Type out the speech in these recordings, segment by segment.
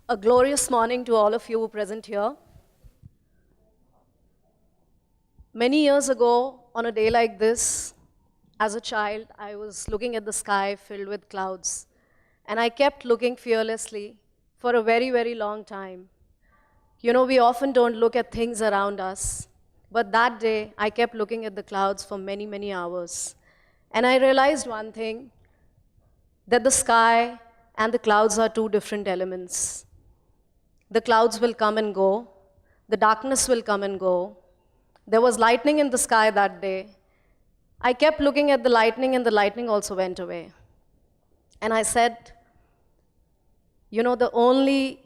A glorious morning to all of you present here. Many years ago, on a day like this, as a child, I was looking at the sky filled with clouds, and I kept looking fearlessly for a very, very long time. You know, we often don't look at things around us, but that day, I kept looking at the clouds for many, many hours. And I realized one thing, that the sky and the clouds are two different elements. The clouds will come and go, the darkness will come and go. There was lightning in the sky that day. I kept looking at the lightning, and the lightning also went away. And I said, you know, the only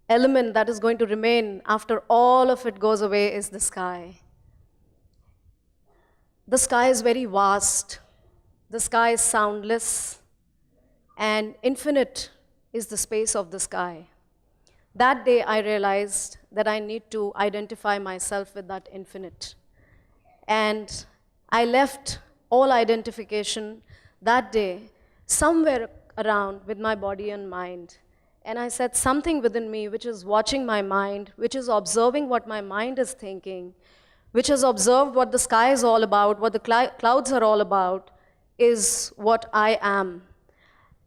element that is going to remain after all of it goes away is the sky. The sky is very vast. The sky is soundless, and infinite is the space of the sky. That day, I realized that I need to identify myself with that infinite. And I left all identification that day somewhere around with my body and mind. And I said, something within me which is watching my mind, which is observing what my mind is thinking, which has observed what the sky is all about, what the clouds are all about, is what I am.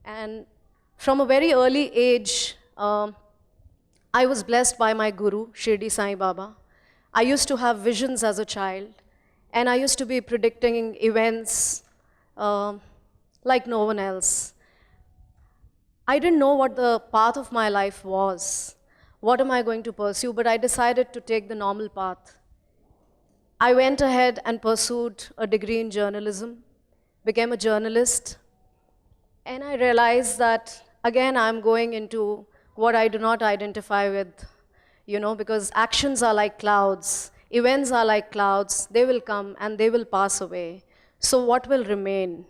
And from a very early age, I was blessed by my guru, Shirdi Sai Baba. I used to have visions as a child, and I used to be predicting events like no one else. I didn't know what the path of my life was. What am I going to pursue? But I decided to take the normal path. I went ahead and pursued a degree in journalism, became a journalist, and I realized that, again, I'm going into what I do not identify with, you know, because actions are like clouds, events are like clouds, they will come and they will pass away. So what will remain?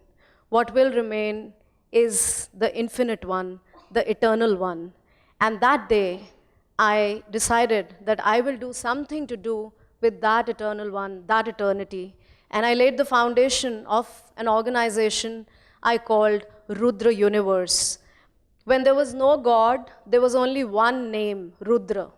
What will remain is the infinite one, the eternal one. And that day, I decided that I will do something to do with that eternal one, that eternity. And I laid the foundation of an organization I called Rudra Universe. When there was no God, there was only one name, Rudra.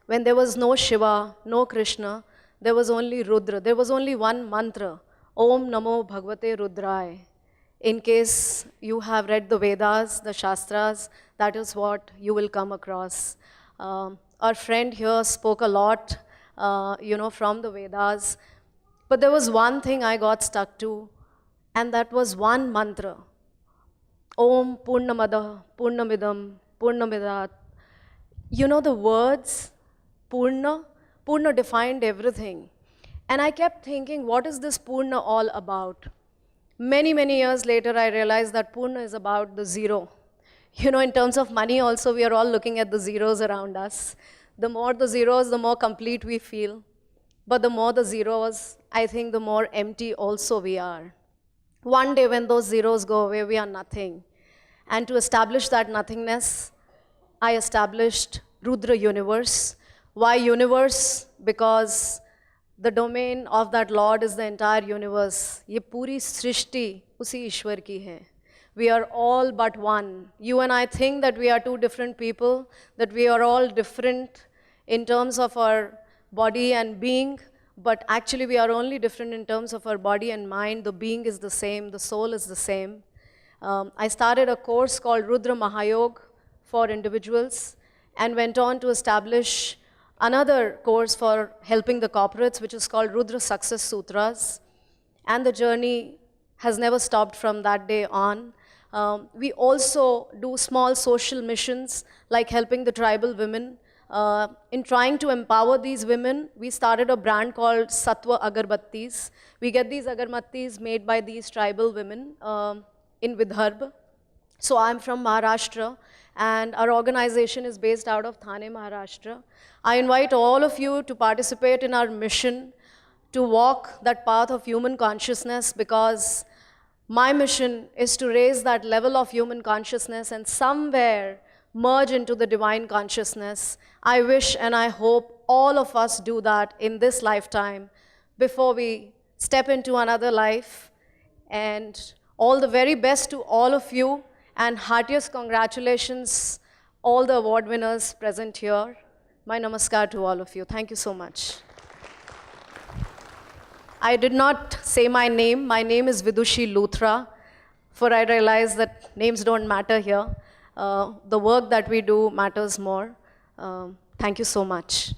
When there was no Shiva, no Krishna, there was only Rudra. There was only one mantra, Om Namo Bhagavate Rudraya. In case you have read the Vedas, the Shastras, that is what you will come across. Our friend here spoke a lot, from the Vedas. But there was one thing I got stuck to, and that was one mantra. Om Purnamada Purnamidam Purnamidat. You know the words, Purna defined everything. And I kept thinking, what is this Purna all about? Many, many years later, I realized that Purna is about the zero. You know, in terms of money also, we are all looking at the zeros around us. The more the zeros, the more complete we feel. But the more the zeros, I think the more empty also we are. One day when those zeros go away, we are nothing. And to establish that nothingness, I established Rudra Universe. Why universe? Because the domain of that Lord is the entire universe. Ye puri srishti usi Ishwar ki hai. We are all but one. You and I think that we are two different people, that we are all different in terms of our body and being, but actually we are only different in terms of our body and mind. The being is the same, the soul is the same. I started a course called Rudra Mahayog for individuals and went on to establish another course for helping the corporates, which is called Rudra Success Sutras. And the journey has never stopped from that day on. We also do small social missions, like helping the tribal women. In trying to empower these women, we started a brand called Sattva Agarbattis. We get these agarbattis made by these tribal women in Vidarbha. So I'm from Maharashtra, and our organization is based out of Thane, Maharashtra. I invite all of you to participate in our mission to walk that path of human consciousness, because my mission is to raise that level of human consciousness and somewhere merge into the divine consciousness. I wish and I hope all of us do that in this lifetime before we step into another life. And all the very best to all of you, and heartiest congratulations all the award winners present here, my namaskar to all of you. Thank you so much. I did not say my name. My name is Vidushi Luthra, for I realize that names don't matter here. The work that we do matters more. Thank you so much.